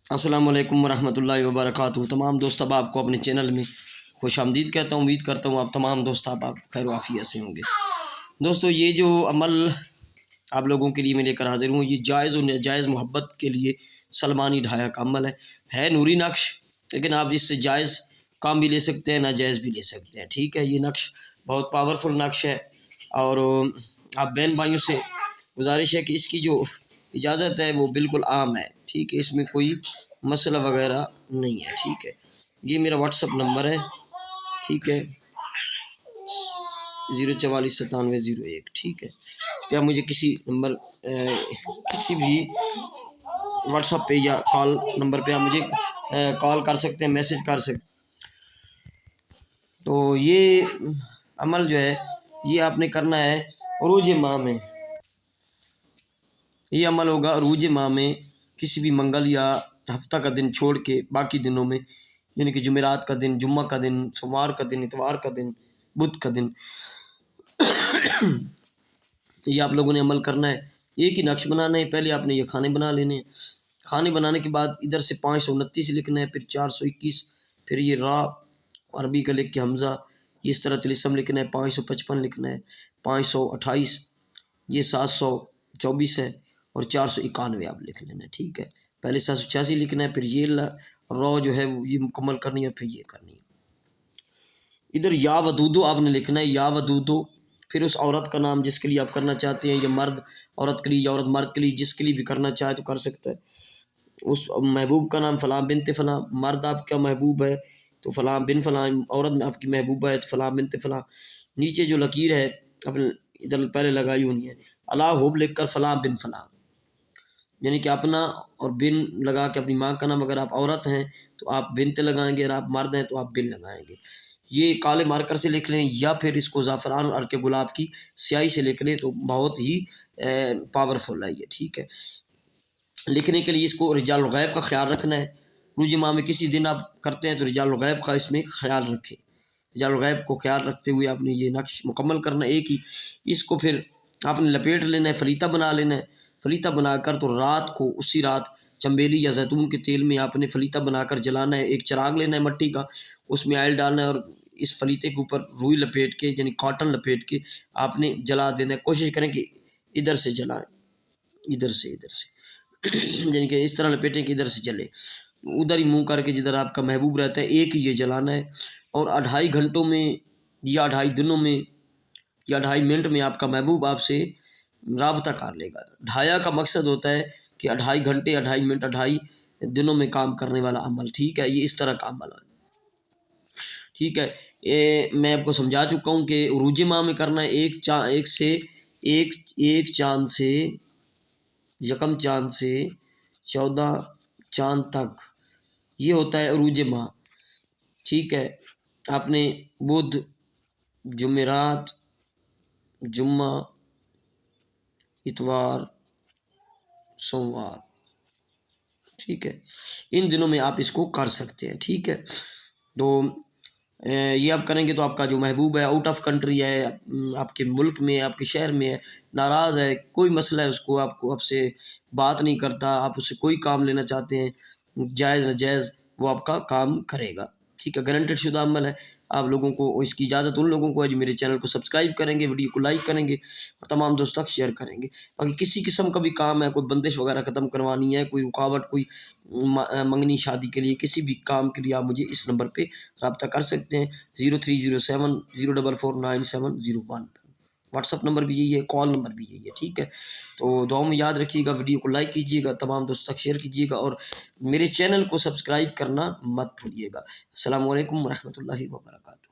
السلام علیکم ورحمۃ اللہ وبرکاتہ۔ تمام دوست اب آپ کو اپنے چینل میں خوش آمدید کہتا ہوں۔ امید کرتا ہوں آپ تمام دوست آپ خیر و عافیت سے ہوں گے۔ دوستو یہ جو عمل آپ لوگوں کے لیے میں لے کر حاضر ہوں، یہ جائز و ناجائز محبت کے لیے سلمانی ڈھایا کا عمل ہے نوری نقش، لیکن آپ اس سے جائز کام بھی لے سکتے ہیں، ناجائز بھی لے سکتے ہیں۔ ٹھیک ہے، یہ نقش بہت پاورفل نقش ہے، اور آپ بہن بھائیوں سے گزارش ہے کہ اس کی جو اجازت ہے وہ بالکل عام ہے۔ ٹھیک ہے، اس میں کوئی مسئلہ وغیرہ نہیں ہے۔ ٹھیک ہے، یہ میرا واٹس اپ نمبر ہے۔ ٹھیک ہے، 0449701۔ ٹھیک ہے، یا مجھے کسی نمبر کسی بھی واٹس اپ پہ یا کال نمبر پہ آپ مجھے کال کر سکتے ہیں، میسج کر سکتے ہیں۔ تو یہ عمل جو ہے یہ آپ نے کرنا ہے عروج ماہ میں۔ یہ عمل ہوگا عروج ماہ میں، کسی بھی منگل یا ہفتہ کا دن چھوڑ کے باقی دنوں میں، یعنی کہ جمعرات کا دن، جمعہ کا دن، سوموار کا دن، اتوار کا دن، بدھ کا دن۔ یہ آپ لوگوں نے عمل کرنا ہے۔ ایک ہی نقش بنانا ہے۔ پہلے آپ نے یہ کھانے بنا لینے ہیں۔ کھانے بنانے کے بعد ادھر سے 529 لکھنا ہے، پھر 421، پھر یہ را عربی کا لکھ کے حمزہ، یہ اس طرح طلسم لکھنا ہے، 555 لکھنا ہے، 528، یہ 724 ہے، اور 491 آپ لکھ لینا ہے۔ ٹھیک ہے، پہلے 786 لکھنا ہے، پھر یہ رو جو ہے یہ مکمل کرنی ہے، پھر یہ کرنی ہے۔ ادھر یا ودودو آپ نے لکھنا ہے، یا ودودو، پھر اس عورت کا نام جس کے لیے آپ کرنا چاہتے ہیں، یا مرد عورت کے لیے، یا عورت مرد کے لیے، جس کے لیے بھی کرنا چاہے تو کر سکتا ہے۔ اس محبوب کا نام فلاں بنت فلاں، مرد آپ کا محبوب ہے تو فلاں بن فلاں، عورت میں آپ کی محبوبہ ہے تو فلاں بنت فلاں۔ نیچے جو لکیر ہے اپنے ادھر پہلے لگائی ہونی ہے، اللہ حب لکھ کر فلاں بن فلاں، یعنی کہ اپنا اور بن لگا کے اپنی ماں کا نام۔ اگر آپ عورت ہیں تو آپ بنت لگائیں گے، اگر آپ مرد ہیں تو آپ بن لگائیں گے۔ یہ کالے مارکر سے لکھ لیں، یا پھر اس کو زعفران اور عرق گلاب کی سیاہی سے لکھ لیں تو بہت ہی پاورفل ہے یہ۔ ٹھیک ہے، لکھنے کے لیے اس کو رجال الغیب کا خیال رکھنا ہے۔ عروج ماہ میں کسی دن آپ کرتے ہیں تو رجال الغیب کا اس میں خیال رکھیں۔ رجال الغیب کو خیال رکھتے ہوئے آپ نے یہ نقش مکمل کرنا ہے ایک ہی۔ اس کو پھر آپ نے لپیٹ لینا ہے، فلیتہ بنا لینا ہے۔ فلیتہ بنا کر تو رات کو اسی رات چنبیلی یا زیتون کے تیل میں آپ نے فلیتہ بنا کر جلانا ہے۔ ایک چراغ لینا ہے مٹی کا، اس میں آئل ڈالنا ہے، اور اس فلیتے کے اوپر روئی لپیٹ کے، یعنی کاٹن لپیٹ کے آپ نے جلا دینا ہے۔ کوشش کریں کہ ادھر سے جلائیں، ادھر سے یعنی کہ اس طرح لپیٹیں کہ ادھر سے جلے، ادھر ہی منہ کر کے جدھر آپ کا محبوب رہتا ہے ایک ہی یہ جلانا ہے۔ اور 2.5 گھنٹوں میں یا 2.5 دنوں میں یا 2.5 منٹ میں آپ کا محبوب آپ سے رابطہ کر لے گا۔ ڈھایا کا مقصد ہوتا ہے کہ 2.5 گھنٹے یا 2.5 منٹ 2.5 دنوں میں کام کرنے والا عمل۔ ٹھیک ہے، یہ اس طرح کا عمل ہے۔ ٹھیک ہے، میں آپ کو سمجھا چکا ہوں کہ عروج ماہ میں کرنا ہے ایک چاند سے، یکم چاند سے 14 چاند تک، یہ ہوتا ہے عروج ماہ۔ ٹھیک ہے، آپ نے بدھ، جمعرات، جمعہ، اتوار، سوموار، ٹھیک ہے، ان دنوں میں آپ اس کو کر سکتے ہیں۔ ٹھیک ہے، تو یہ آپ کریں گے تو آپ کا جو محبوب ہے آؤٹ آف کنٹری ہے، آپ کے ملک میں، آپ کے شہر میں ہے، ناراض ہے، کوئی مسئلہ ہے، اس کو آپ سے بات نہیں کرتا، آپ اس سے کوئی کام لینا چاہتے ہیں جائز ناجائز، وہ آپ کا کام کرے گا۔ ٹھیک ہے، گارنٹیڈ شدہ عمل ہے۔ آپ لوگوں کو اس کی اجازت ان لوگوں کو ہے جو میرے چینل کو سبسکرائب کریں گے، ویڈیو کو لائک کریں گے، اور تمام دوستوں تک شیئر کریں گے۔ باقی کسی قسم کا بھی کام ہے، کوئی بندش وغیرہ ختم کروانی ہے، کوئی رکاوٹ، کوئی منگنی شادی کے لیے، کسی بھی کام کے لیے آپ مجھے اس نمبر پہ رابطہ کر سکتے ہیں، 0307 0449701۔ واٹس اپ نمبر بھی یہی ہے، کال نمبر بھی یہی ہے۔ ٹھیک ہے، تو دعاؤں میں یاد رکھیے گا، ویڈیو کو لائک کیجیے گا، تمام دوستوں تک شیئر کیجیے گا، اور میرے چینل کو سبسکرائب کرنا مت بھولیے گا۔ السلام علیکم ورحمۃ اللہ وبرکاتہ۔